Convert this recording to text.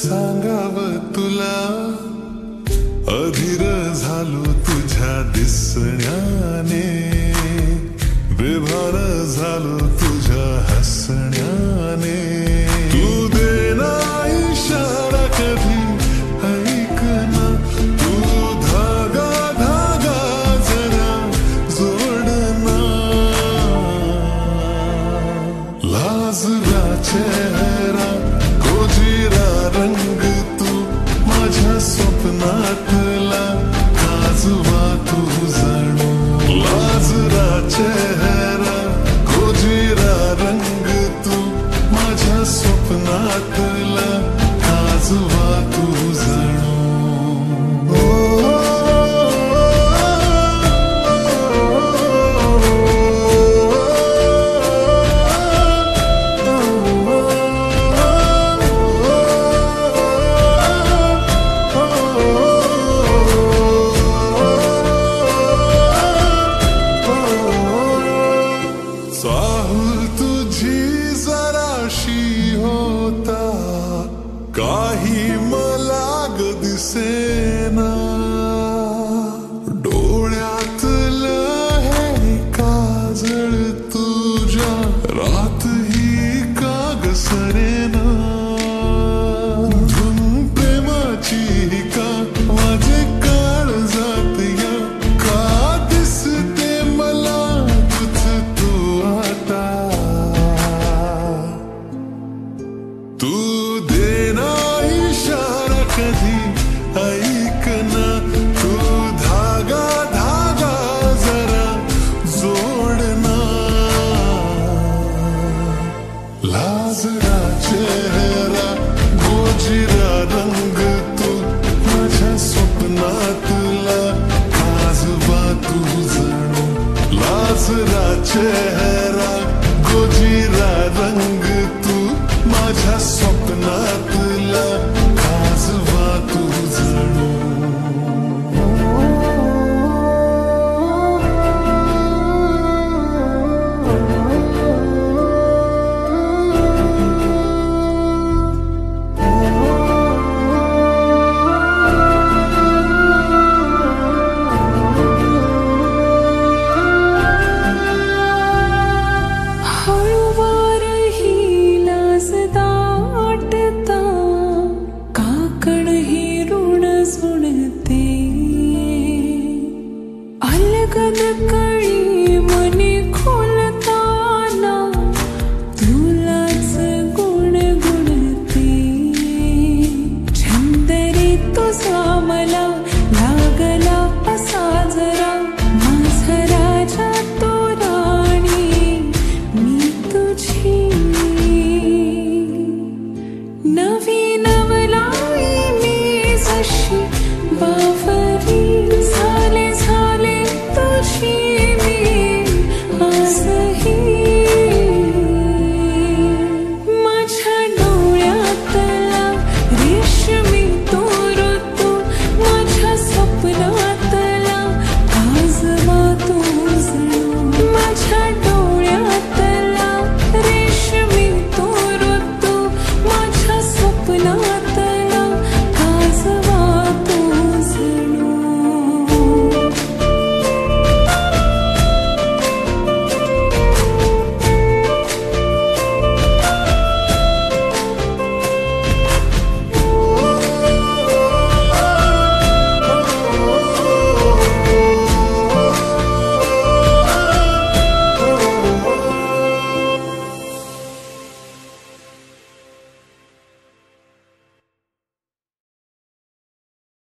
सांगावं तुला, अधीर झालो तुझ्या दिसण्याने, विभार झालो तुझ्या हसण्याने. तू देना इशारा कधी ऐक ना, तू धागा धागा जरा जोडना. लाजरा चेहरा कोजिरा रंग तू माझ्या स्वप्नातला काजवा तू जणू. लाजरा चेहरा कोजिरा रंग तू माझ्या स्वप्नातला काजवा तू जणू. चाहूल तुझी जराशी होता, काही मला ग दिसेना. डोळ्यातलं हे काजळ तुझ्या रात ही का ग सरेना. धुन प्रेमाची का माझे काळ जात या, का दिसते मला तुझ तू आता. तू देना इशारा कधी ऐक ना, तू धागा धागा जरा जोडना. लाजरा चेहरा गोजिरा रंग तू माझ्या स्वप्नातला काजवा तू जणू. लाजरा चेहरा गोजिरा रंग तू माझ्या स्वप्नात